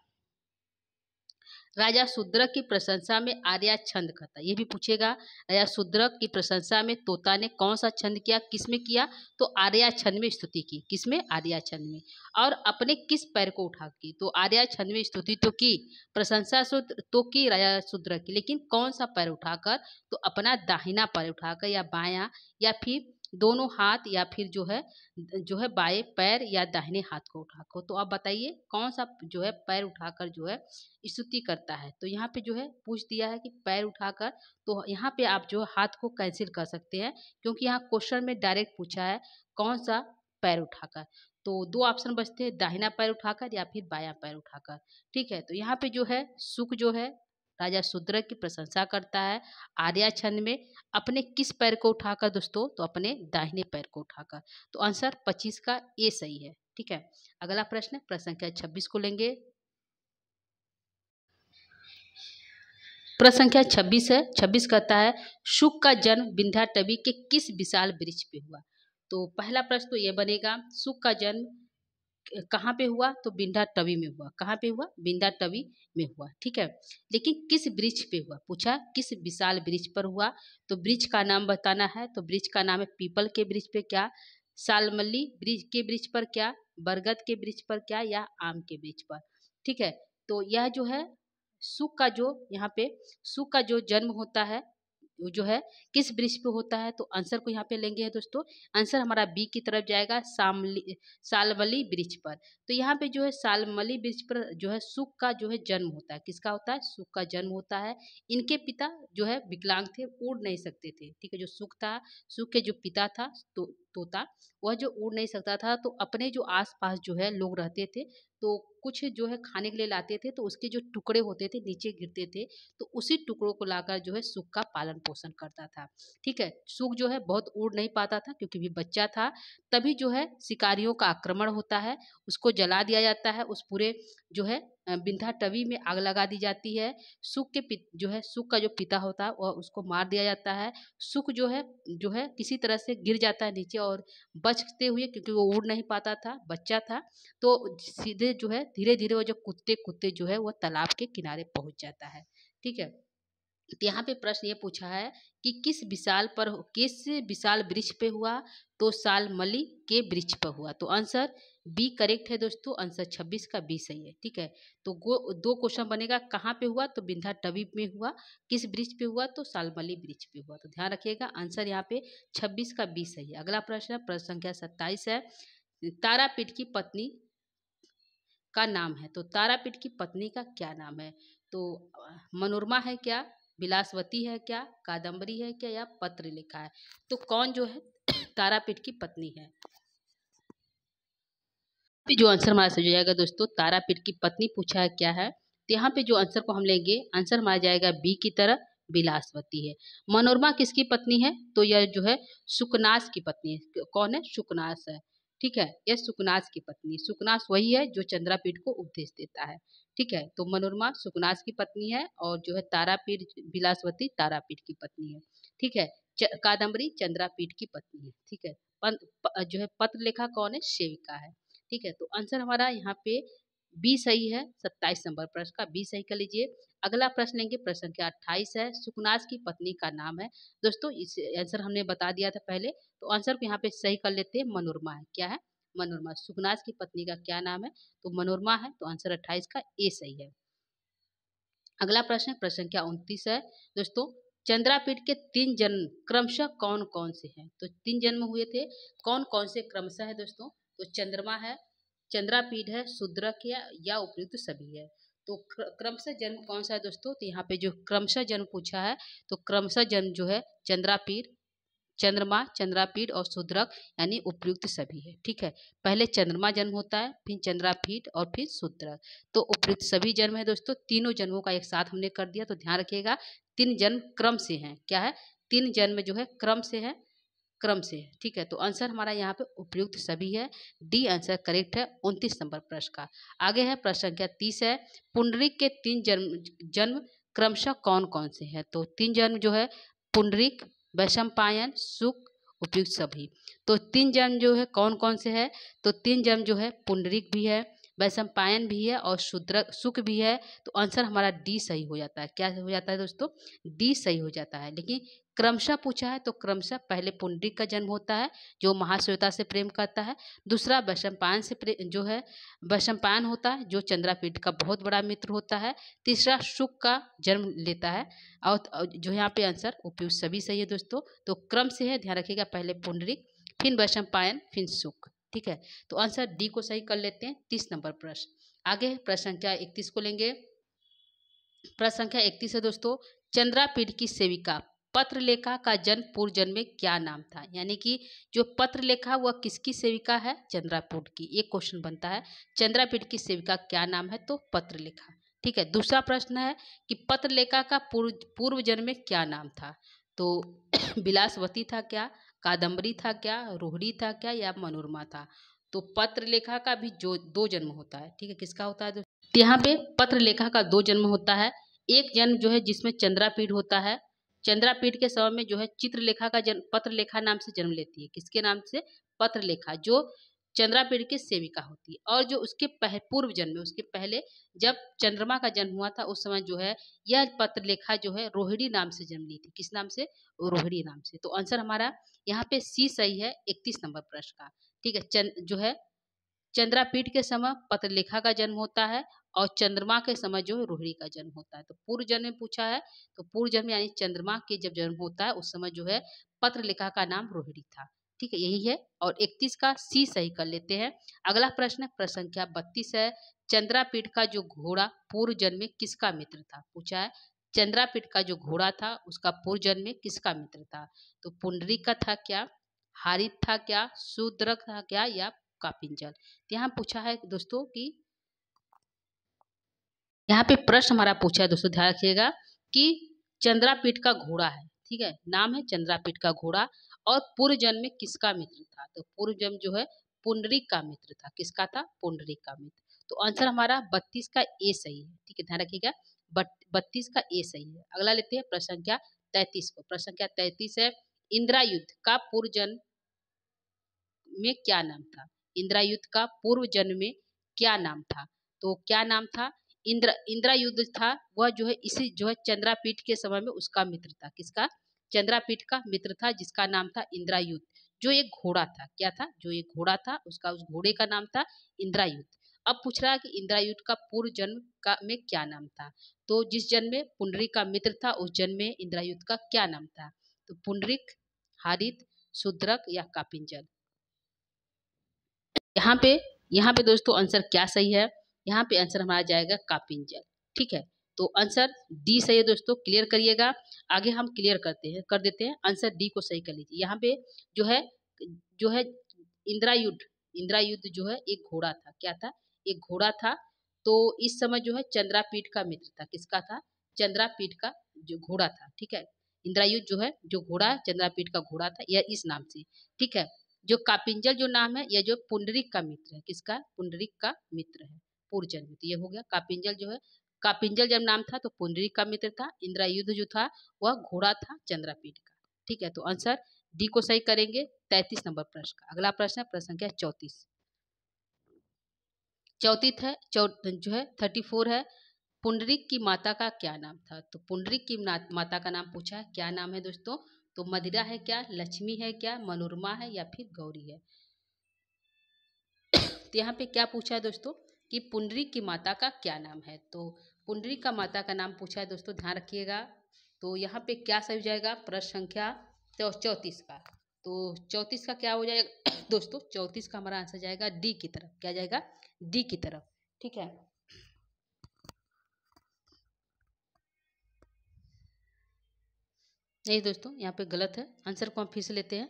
राजा शूद्रक की प्रशंसा में आर्या छंद कहता। ये भी पूछेगा, राजा शूद्रक की प्रशंसा में तोता ने कौन सा छंद किया? किस में किया? तो आर्या छंद में स्तुति की। किस में? आर्या छंद में। और अपने किस पैर को उठा की? तो आर्या छंद में स्तुति तो की, प्रशंसा तो की राजा शूद्रक की, लेकिन कौन सा पैर उठाकर? तो अपना दाहिना पैर उठाकर या बायां या फिर दोनों हाथ या फिर जो है बाएं पैर या दाहिने हाथ को उठाकर। तो आप बताइए कौन सा जो है पैर उठाकर जो है स्तुति करता है? तो यहाँ पे जो है पूछ दिया है कि पैर उठाकर। तो यहाँ पे आप जो हाथ को कैंसिल कर सकते हैं, क्योंकि यहाँ क्वेश्चन में डायरेक्ट पूछा है कौन सा पैर उठाकर। तो दो ऑप्शन बचते हैं, दाहिना पैर उठाकर या फिर बायां पैर उठाकर। ठीक है, तो यहाँ पे जो है सुख जो है राजा शूद्रक की प्रशंसा करता है आर्या छंद में अपने किस पैर को उठाकर दोस्तों? तो अपने दाहिने पैर को उठाकर। तो आंसर 25 का ए सही है। ठीक है, अगला प्रश्न है प्रश्न संख्या 26 को लेंगे। प्रश्न संख्या 26 है। 26 कहता है शुक का जन्म विंध्याटवी के किस विशाल वृक्ष पे हुआ? तो पहला प्रश्न तो ये बनेगा शुक का जन्म कहाँ पे हुआ? तो विंध्याटवी में हुआ। कहाँ पे हुआ? विंध्याटवी में हुआ। ठीक है, लेकिन किस वृक्ष पे हुआ? पूछा किस विशाल वृक्ष पर हुआ। तो वृक्ष का नाम बताना है। तो वृक्ष का नाम है पीपल के वृक्ष पे क्या, सालमल्ली वृक्ष के वृक्ष पर क्या, बरगद के वृक्ष पर क्या, या आम के वृक्ष पर। ठीक है, तो यह जो है सुख का जो यहाँ पे सुख का जो जन्म होता है वो जो है किस वृक्ष पे होता है? तो आंसर को यहाँ पे लेंगे दोस्तों, आंसर हमारा बी की तरफ जाएगा, सालमली वृक्ष पर। तो यहाँ पे जो है सालमली वृक्ष पर जो है सुख का जो है जन्म होता है। किसका होता है? सुख का जन्म होता है। इनके पिता जो है विकलांग थे, उड़ नहीं सकते थे। ठीक है, जो सुख था, सुख के जो पिता था तोता, वह जो उड़ नहीं सकता था, तो अपने जो आसपास जो है लोग रहते थे, तो कुछ जो है खाने के लिए लाते थे, तो उसके जो टुकड़े होते थे नीचे गिरते थे, तो उसी टुकड़ों को लाकर जो है सुख का पालन पोषण करता था। ठीक है, सुख जो है बहुत उड़ नहीं पाता था क्योंकि भी बच्चा था। तभी जो है शिकारियों का आक्रमण होता है, उसको जला दिया जाता है, उस पूरे जो है विंध्याटवी में आग लगा दी जाती है। सुक का जो पिता होता है वह उसको मार दिया जाता है। सुक जो है किसी तरह से गिर जाता है नीचे और बचते हुए, क्योंकि वो उड़ नहीं पाता था, बच्चा था, तो सीधे जो है धीरे धीरे वो जो कुत्ते जो है वो तालाब के किनारे पहुंच जाता है। ठीक है, तो यहाँ पे प्रश्न ये पूछा है कि किस विशाल वृक्ष पे हुआ, तो सालमली के वृक्ष पर हुआ। तो आंसर बी करेक्ट है दोस्तों, आंसर 26 का बी सही है। ठीक है, तो दो क्वेश्चन बनेगा, कहाँ पे हुआ, तो विंध्याटवी में हुआ, किस वृक्ष पे हुआ, तो सालमली वृक्ष पे हुआ। तो ध्यान रखिएगा, आंसर यहाँ पे 26 का बी सही है। अगला प्रश्न है, प्रश्न संख्या 27 है, तारापीठ की पत्नी का नाम है। तो तारापीठ की पत्नी का क्या नाम है, तो मनोरमा है क्या, विलासवती है क्या, कादम्बरी है क्या, या पत्रलेखा है। तो कौन जो है तारापीठ की पत्नी है, पे जो आंसर हमारा सही हो जाएगा दोस्तों, तारापीठ की पत्नी पूछा है क्या है, तो यहाँ पे जो आंसर को हम लेंगे, आंसर हमारा जाएगा बी की तरह, विलासवती है। मनोरमा किसकी पत्नी है, तो यह जो है सुकनास की पत्नी है। कौन है, सुकनास है। ठीक है, यह सुकनास की पत्नी, सुकनास वही है जो चंद्रापीठ को उपदेश देता है। ठीक है, तो मनोरमा सुकनास की पत्नी है और जो है तारापीठ विलासवती तारापीठ की पत्नी है। ठीक है, कादम्बरी चंद्रापीठ की पत्नी है। ठीक है, जो है पत्रलेखा कौन है, सेविका है। ठीक है, तो आंसर हमारा यहाँ पे बी सही है। 27 नंबर प्रश्न का बी सही कर लीजिए। अगला प्रश्न लेंगे, प्रश्न संख्या 28 है, सुकनास की पत्नी का नाम है। दोस्तों इस आंसर हमने बता दिया था पहले, तो आंसर को यहाँ पे सही कर लेते हैं, मनोरमा है। क्या है, मनोरमा। सुकनास की पत्नी का क्या नाम है, तो मनोरमा है, तो आंसर 28 का ए सही है। अगला प्रश्न प्रश्न संख्या 29 है दोस्तों, चंद्रापीठ के 3 जन्म क्रमशः कौन कौन से हैं। तो 3 जन्म हुए थे, कौन कौन से क्रमशः है दोस्तों, तो चंद्रमा है, चंद्रापीठ है, शूद्रक है, या उपयुक्त सभी है। तो क्रमशः जन्म कौन सा है दोस्तों, तो यहाँ पे जो क्रमशः जन्म पूछा है, तो क्रमशः जन्म जो है चंद्रापीठ, चंद्रमा, चंद्रापीठ और शूद्रक यानी उपयुक्त सभी है। ठीक है, पहले चंद्रमा जन्म होता है, फिर चंद्रापीठ और फिर शूद्रक, तो उपयुक्त सभी जन्म है दोस्तों। तीनों जन्मों का एक साथ हमने कर दिया, तो ध्यान रखिएगा 3 जन्म क्रम से हैं। क्या है, 3 जन्म जो है क्रम से है, क्रम से है। ठीक है, तो आंसर हमारा यहाँ पे उपयुक्त सभी है, डी आंसर करेक्ट है 29 नंबर प्रश्न का। आगे है प्रश्न संख्या 30 है, पुंडरीक के 3 जन्म क्रमशः कौन कौन से हैं। तो 3 जन्म जो है पुंडरीक, वैशंपायन, शुक, उपयुक्त सभी। तो 3 जन्म जो है कौन कौन से है, तो 3 जन्म जो है पुंडरीक भी है, वैशंपायन भी है और शुक भी है। तो आंसर हमारा डी सही हो जाता है। क्या हो जाता है दोस्तों, डी सही हो जाता है। लेकिन क्रमशः पूछा है, तो क्रमशः पहले पुंडरीक का जन्म होता है जो महाश्वेता से प्रेम करता है, दूसरा वैशंपायन से जो है वैशंपायन होता है जो चंद्रापीठ का बहुत बड़ा मित्र होता है, तीसरा शुक का जन्म लेता है। और जो यहाँ पे आंसर उपयुक्त सभी सही है दोस्तों। तो क्रम से है, ध्यान रखिएगा, पहले पुंडरीक, फिर वैशंपायन, फिर शुक। ठीक है, तो आंसर डी को सही कर लेते हैं। 30 नंबर प्रश्न। आगे प्रश्न संख्या 31 को लेंगे। प्रश्न संख्या 31 है दोस्तों, चंद्रापीठ की सेविका पत्रलेखा का जन्म पूर्व जन्म में क्या नाम था। यानी कि जो पत्रलेखा वह किसकी सेविका है, चंद्रापीठ की। एक क्वेश्चन बनता है, चंद्रापीठ की सेविका क्या नाम है, तो पत्रलेखा। ठीक है, दूसरा प्रश्न है कि पत्रलेखा का पूर्व जन्म में क्या नाम था। तो विलासवती था क्या, कादम्बरी था क्या, रोहिणी था क्या, या मनोरमा था। तो पत्रलेखा का भी जो 2 जन्म होता है। ठीक है, किसका होता है, तो यहाँ पे पत्रलेखा का 2 जन्म होता है। एक जन्म जो है जिसमें चंद्रापीठ होता है, चंद्रापीठ के समय में जो है चित्रलेखा का जन्म, पत्रलेखा नाम से जन्म लेती है। किसके नाम से, पत्रलेखा, जो चंद्रापीठ की सेविका होती है। और जो उसके पूर्व जन्म में, उसके पहले जब चंद्रमा का जन्म हुआ था उस समय जो है यह पत्रलेखा जो है रोहिणी नाम से जन्म ली थी। किस नाम से, रोहिणी नाम से। तो आंसर हमारा यहाँ पे सी सही है 31 नंबर प्रश्न का। ठीक है, जो है चंद्रापीठ के समय पत्रलेखा का जन्म होता है और चंद्रमा के समय जो है रोहिणी का जन्म होता है। तो पूर्व जन्म में पूछा है, तो पूर्व जन्म यानी चंद्रमा के जब जन्म होता है उस समय जो है पत्रलेखा का नाम रोहिणी था। ठीक है, यही है। और 31 का सी सही कर लेते हैं। अगला प्रश्न प्रश्न संख्या 32 है, चंद्रापीठ का जो घोड़ा पूर्व जन्म में किसका मित्र था। पूछा है, चंद्रापीठ का जो घोड़ा था उसका पूर्व जन्म में किसका मित्र था। तो पुंडरीक का था क्या, हारित था क्या, शूद्रक था क्या, या कापिंजल। यहाँ पूछा है दोस्तों कि यहाँ पे प्रश्न हमारा पूछा है दोस्तों, ध्यान रखिएगा कि चंद्रापीठ का घोड़ा है। ठीक है, नाम है चंद्रापीठ का घोड़ा और पूर्व जन्म में किसका मित्र था। तो पूर्व जन्म जो है पुंडरीक का मित्र था। किसका था, पुंडरीक का मित्र। तो आंसर हमारा 32 का ए सही है। ठीक है, ध्यान रखिएगा, 32 का ए सही है। अगला लेते हैं प्रश्न संख्या 33 को। प्रश्न संख्या 33 है, इंदिरा युद्ध का पूर्व जन्म में क्या नाम था? इंदिरा युद्ध का पूर्व जन्म में क्या नाम था? तो क्या नाम था? इंदिरा युद्ध था वह जो है इसी जो है चंद्रापीठ के समय में उसका मित्र था। किसका? चंद्रापीठ का मित्र था जिसका नाम था इंदिरा युद्ध। जो एक घोड़ा था, क्या था? जो एक घोड़ा था उसका, उस घोड़े का नाम था इंदिरा युद्ध। अब पूछ रहा है कि इंदिरा युद्ध का पूर्व जन्म का में क्या नाम था? तो जिस जन्म में पुंडरीक का मित्र था उस जन्म में इंदिरा युद्ध का क्या नाम था? तो पुंडरीक, हारित, शूद्रक या कापिंजल? यहाँ पे दोस्तों आंसर क्या सही है? यहाँ पे आंसर हमारा जाएगा कापिंजल। ठीक है, तो आंसर डी सही है दोस्तों, क्लियर करिएगा। आगे हम क्लियर कर देते हैं, आंसर डी को सही कर लीजिए। यहाँ पे जो है इंदिरा युद्ध जो है एक घोड़ा था। क्या था? एक घोड़ा था। तो इस समय जो है चंद्रापीठ का मित्र था। किसका था? चंद्रापीठ का जो घोड़ा था। ठीक है, इंदिरा युद्ध जो है जो घोड़ा चंद्रापीठ का घोड़ा था यह इस नाम से। ठीक है, जो कापिंजल जो नाम है यह जो पुंडरीक का मित्र है। किसका? पुंडरीक का मित्र है पूर्व जन्म। तो ये हो गया कापिंजल जो है, कापिंजल जब नाम था तो पुंडरीक का मित्र था। इंदिरा युद्ध जो था वह घोड़ा था चंद्रापीठ का। ठीक है, तो आंसर डी को सही करेंगे 33 नंबर प्रश्न का। अगला प्रश्न है प्रश्न संख्या 34। चौतीस है जो है 34 है, पुंडरीक की माता का क्या नाम था? तो पुंडरीक की माता का नाम पूछा है, क्या नाम है दोस्तों? तो मदिरा है क्या, लक्ष्मी है क्या, मनोरमा है या फिर गौरी है? तो यहाँ पे क्या पूछा है दोस्तों कि पुंडरीक की माता का क्या नाम है? तो पुंडरीक का माता का नाम पूछा है दोस्तों, ध्यान रखिएगा। तो यहाँ पे क्या सही हो जाएगा? प्रश्न संख्या 34 का। तो 34 का क्या हो जाएगा दोस्तों? 34 का हमारा आंसर जाएगा डी की तरफ। क्या जाएगा? डी की तरफ। ठीक है, नहीं दोस्तों यहाँ पे गलत है, आंसर को हम फिर से लेते हैं।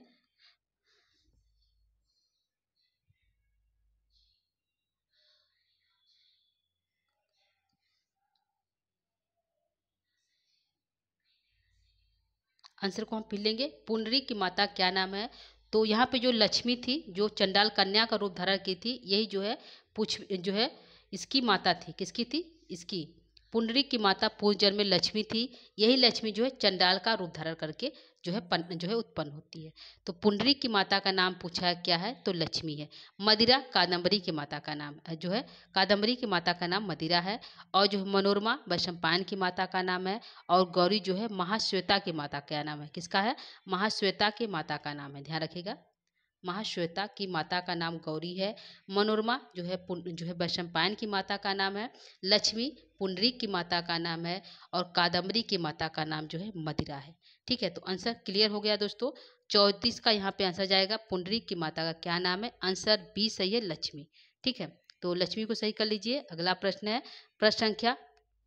आंसर को हम फिर लेंगे। पुंडरीक की माता क्या नाम है? तो यहाँ पे जो लक्ष्मी थी, जो चंडाल कन्या का रूप धारण की थी, यही जो है जो है इसकी माता थी। किसकी थी? इसकी, पुंडरीक की माता पूर्व जन्म में लक्ष्मी थी। यही लक्ष्मी जो है चंडाल का रूप धारण करके जो है उत्पन्न होती है। तो पुंडरीक की माता का नाम पूछा है क्या है? तो लक्ष्मी है। मदिरा कादम्बरी की माता का नाम जो है, कादम्बरी की माता का नाम मदिरा है। और जो मनोरमा वैशंपायन की माता का नाम है। और गौरी जो है महाश्वेता की माता का नाम है। किसका है? महाश्वेता की माता का नाम है, ध्यान रखिएगा। महाश्वेता की माता का नाम गौरी है। मनोरमा जो है वैशंपायन की माता का नाम है। लक्ष्मी पुंडरीक की माता का नाम है। और कादम्बरी की माता का नाम जो है मदिरा है। ठीक है, तो आंसर क्लियर हो गया दोस्तों। 34 का यहाँ पे आंसर जाएगा पुंडरीक की माता का क्या नाम है? आंसर बी सही है, लक्ष्मी। ठीक है, तो लक्ष्मी को सही कर लीजिए। अगला प्रश्न है प्रश्न संख्या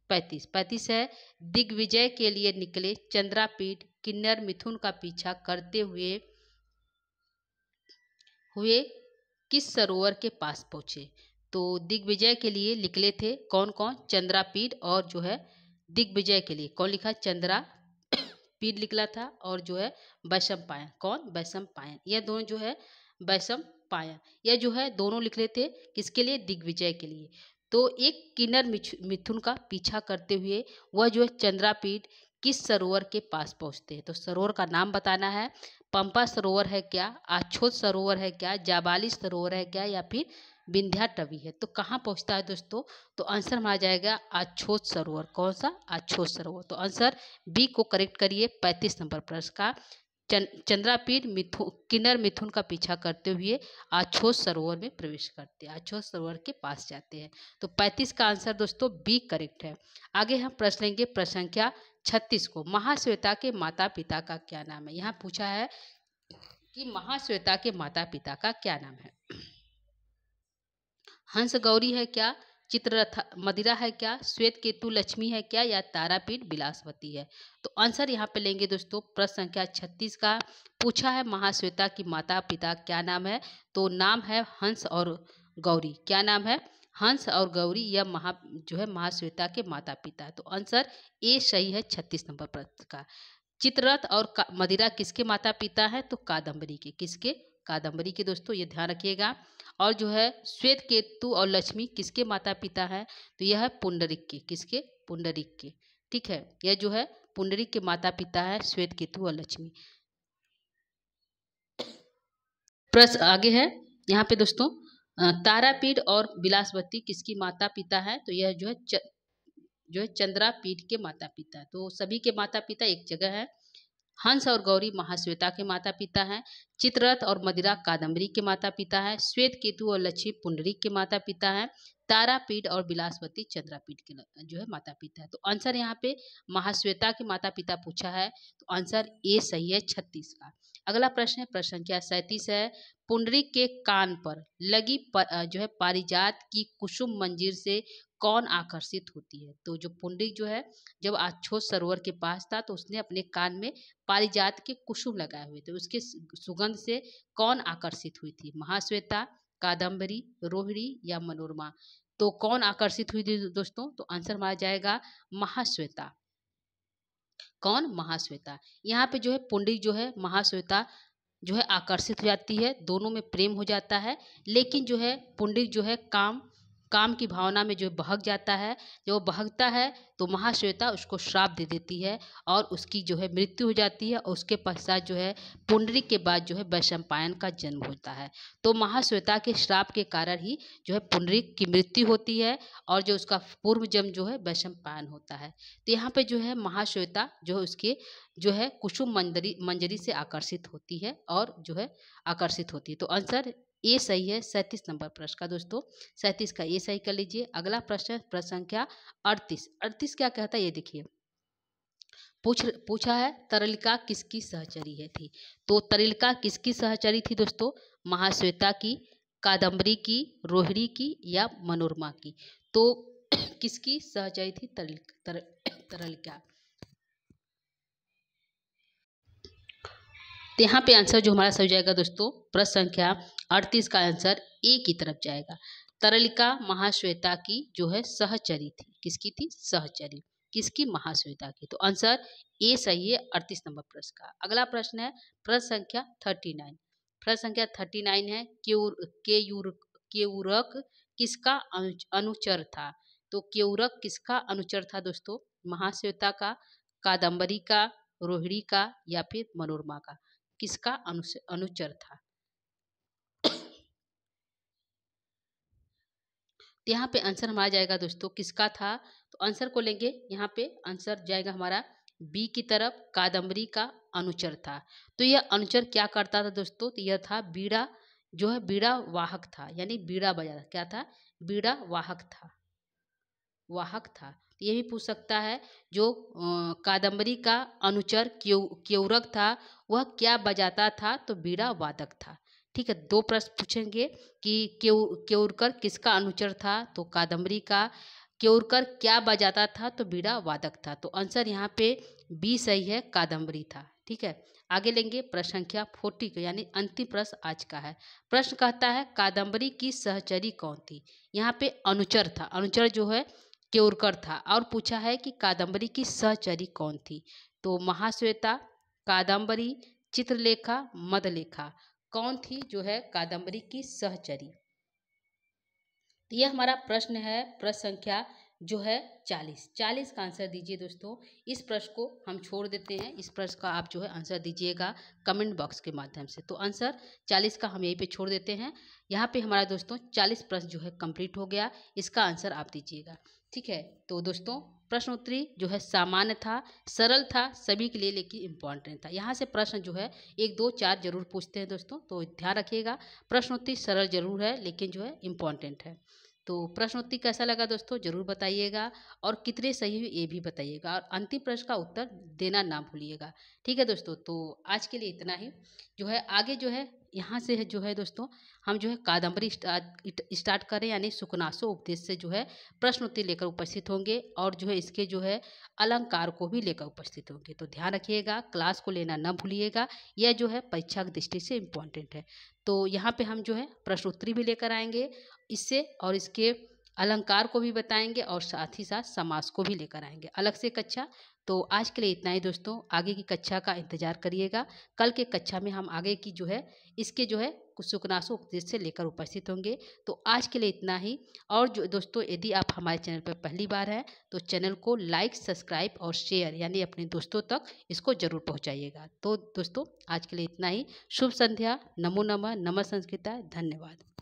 35 है, दिग्विजय के लिए निकले चंद्रापीठ किन्नर मिथुन का पीछा करते हुए किस सरोवर के पास पहुंचे? तो दिग्विजय के लिए निकले थे कौन कौन? चंद्रापीठ, और जो है दिग्विजय के लिए कौन लिखा? चंद्रापीठ निकला था। और जो है वैशंपायन, कौन? वैशंपायन। यह दोनों जो है वैशंपायन, यह जो है दोनों निकले थे किसके लिए? दिग्विजय के लिए। तो एक किन्नर मिथुन का पीछा करते हुए वह जो है चंद्रापीठ किस सरोवर के पास पहुंचते हैं? तो सरोवर का नाम बताना है। पंपा सरोवर है क्या, आछोत सरोवर है क्या, जाबाली सरोवर है क्या, या फिर विंध्याटवी है? तो कहाँ पहुँचता है दोस्तों? तो आंसर हमारा जाएगा आछोत सरोवर। कौन सा? आछोत सरोवर। तो आंसर बी को करेक्ट करिए 35 नंबर प्रश्न का। चंद्रापीठ किन्नर मिथुन का पीछा करते हुए आछोत सरोवर में प्रवेश करते हैं, आछोत सरोवर के पास जाते हैं। तो 35 का आंसर दोस्तों बी करेक्ट है। आगे हम प्रश्न लेंगे प्रश्न संख्या 36 को। महाश्वेता के माता पिता का क्या नाम है? यहाँ पूछा है कि महाश्वेता के माता पिता का क्या नाम है? हंस गौरी है क्या, चित्ररथ मदिरा है क्या, श्वेत केतु लक्ष्मी है क्या, या तारापीठ बिलासवती है? तो आंसर यहाँ पे लेंगे दोस्तों प्रश्न संख्या 36 का। पूछा है महाश्वेता की माता पिता क्या नाम है? तो नाम है हंस और गौरी। क्या नाम है? हंस और गौरी। यह जो है महाश्वेता के माता पिता। तो आंसर ए सही है 36 नंबर प्रश्न का। चित्ररथ और मदिरा किसके माता पिता है? तो कादम्बरी के। किसके? कादम्बरी के दोस्तों, ये ध्यान रखिएगा। और जो है श्वेत केतु और लक्ष्मी किसके माता पिता है? तो यह है पुंडरीक के। किसके? पुंडरीक के। ठीक है, यह जो है पुंडरीक के माता पिता है श्वेत केतु और लक्ष्मी। प्रश्न आगे है यहाँ पे दोस्तों, तारापीठ और विलासवती किसकी माता पिता है? तो यह जो है चंद्रापीठ के माता पिता है। तो सभी के माता पिता एक जगह है। हंस और गौरी महाश्वेता के माता पिता हैं। चित्ररथ और मदिरा कादम्बरी के माता पिता हैं। श्वेत केतु और लक्ष्मी पुंडरीक के माता पिता हैं। तारापीठ और बिलासवती चंद्रापीठ के जो है माता पिता है। तो आंसर यहाँ पे महाश्वेता के माता पिता पूछा है, तो आंसर ए सही है 36 का। अगला प्रश्न है, प्रश्न संख्या 37 है। पुंडरीक के कान पर लगी जो है पारिजात की कुसुम मंजीर से कौन आकर्षित होती है? तो जो पुंडरीक जो है जब आछोत सरोवर के पास था तो उसने अपने कान में पारिजात के कुसुम लगाए हुए थे, उसके सुगंध से कौन आकर्षित हुई थी? महाश्वेता, कादम्बरी, रोहिणी या मनोरमा? तो कौन आकर्षित हुई थी दोस्तों? तो आंसर माना जाएगा महाश्वेता। कौन? महाश्वेता। यहाँ पे जो है पुंडरीक जो है महाश्वेता जो है आकर्षित हो जाती है, दोनों में प्रेम हो जाता है। लेकिन जो है पुंडरीक जो है काम की भावना में जो बहक जाता है। जब वो बहकता है तो महाश्वेता उसको श्राप दे देती है और उसकी जो है मृत्यु हो जाती है। और उसके पश्चात जो है पुंडरीक के बाद जो है वैशंपायन का जन्म होता है। तो महाश्वेता के श्राप के कारण ही जो है पुंडरीक की मृत्यु होती है और जो उसका पूर्व जन्म जो है वैशंपायन होता है। तो यहाँ पे जो है महाश्वेता जो है उसके जो है कुसुम मंजरी से आकर्षित होती है और जो है आकर्षित होती है। तो आंसर ए सही है 37 नंबर प्रश्न का दोस्तों। 37 का ए सही कर लीजिए। अगला प्रश्न प्रश्न संख्या 38 क्या कहता है ये देखिए। पूछा है तरिका किसकी सहचरी है थी? तो तरिका किसकी सहचरी थी दोस्तों? महाश्वेता की, कादम्बरी की, रोहिणी की या मनोरमा की? तो किसकी सहचरी थी तरिका? तो यहाँ पे आंसर जो हमारा सही जाएगा दोस्तों, प्रश्न संख्या 38 का आंसर ए की तरफ जाएगा। तरिका महाश्वेता की जो है सहचरी थी। किसकी थी? सहचरी। किसकी? महाश्वेता की। तो आंसर ए सही है 38 नंबर प्रश्न का। अगला प्रश्न है प्रश्न संख्या 39। प्रश्न संख्या 39 है केयूरक किसका अनुचर था? तो केयूरक किसका अनुचर था दोस्तों? महाश्वेता का, कादम्बरी का, रोहिणी का या फिर मनोरमा का? किसका अनुचर था? तो यहाँ पे आंसर हमारा जाएगा दोस्तों किसका था? तो आंसर को लेंगे, यहाँ पे आंसर जाएगा हमारा बी की तरफ, कादम्बरी का अनुचर था। तो यह अनुचर क्या करता था दोस्तों? तो यह था बीड़ा जो है बीड़ा वाहक था, यानी बीड़ा बजा। क्या था? बीड़ा वाहक था। ये भी पूछ सकता है जो कादम्बरी का अनुचर केयूरक था वह क्या बजाता था? तो बीड़ा वादक था। ठीक है, दो प्रश्न पूछेंगे कि केयूरकर किसका अनुचर था? तो कादम्बरी का। केयूरकर क्या बजाता था? तो बीड़ा वादक था। तो आंसर यहाँ पे बी सही है, कादम्बरी था। ठीक है, आगे लेंगे प्रश्न संख्या 40 को, यानी अंतिम प्रश्न आज का है। प्रश्न कहता है कादम्बरी की सहचरी कौन थी? यहाँ पे अनुचर था, अनुचर जो है केयूरकर था। और पूछा है कि कादम्बरी की सहचरी कौन थी? तो महाश्वेता, कादम्बरी, चित्रलेखा, मदलेखा, कौन थी जो है कादम्बरी की सहचरी? तो यह हमारा प्रश्न है, प्रश्न संख्या जो है 40 का आंसर दीजिए दोस्तों। इस प्रश्न को हम छोड़ देते हैं, इस प्रश्न का आप जो है आंसर दीजिएगा कमेंट बॉक्स के माध्यम से। तो आंसर 40 का हम यहीं पे छोड़ देते हैं। यहाँ पे हमारा दोस्तों 40 प्रश्न जो है कंप्लीट हो गया, इसका आंसर आप दीजिएगा। ठीक है, तो दोस्तों प्रश्नोत्तरी जो है सामान्य था, सरल था सभी के लिए, लेकिन इम्पॉर्टेंट था। यहाँ से प्रश्न जो है 1, 2, 4 जरूर पूछते हैं दोस्तों, तो ध्यान रखिएगा। प्रश्नोत्तरी सरल जरूर है लेकिन जो है इम्पॉर्टेंट है। तो प्रश्नोत्तरी कैसा लगा दोस्तों जरूर बताइएगा, और कितने सही हुए ये भी बताइएगा, और अंतिम प्रश्न का उत्तर देना ना भूलिएगा। ठीक है दोस्तों, तो आज के लिए इतना ही। जो है आगे जो है यहाँ से है जो है दोस्तों हम जो है कादम्बरी स्टार्ट करें, यानी सुकनासो उपदेश से जो है प्रश्नोत्तरी लेकर उपस्थित होंगे, और जो है इसके जो है अलंकार को भी लेकर उपस्थित होंगे। तो ध्यान रखिएगा, क्लास को लेना ना भूलिएगा, यह जो है परीक्षा की दृष्टि से इम्पॉर्टेंट है। तो यहाँ पे हम जो है प्रश्नोत्तरी भी लेकर आएंगे इससे, और इसके अलंकार को भी बताएंगे और साथ ही साथ समास को भी लेकर आएंगे अलग से कक्षा। तो आज के लिए इतना ही दोस्तों, आगे की कक्षा का इंतजार करिएगा। कल के कक्षा में हम आगे की जो है इसके जो है कुछ सुकनासु उपदेश से लेकर उपस्थित होंगे। तो आज के लिए इतना ही। और जो दोस्तों, यदि आप हमारे चैनल पर पहली बार हैं तो चैनल को लाइक, सब्सक्राइब और शेयर यानी अपने दोस्तों तक इसको जरूर पहुंचाइएगा। तो दोस्तों, आज के लिए इतना ही। शुभ संध्या। नमो नमः। नमः संस्कृता। धन्यवाद।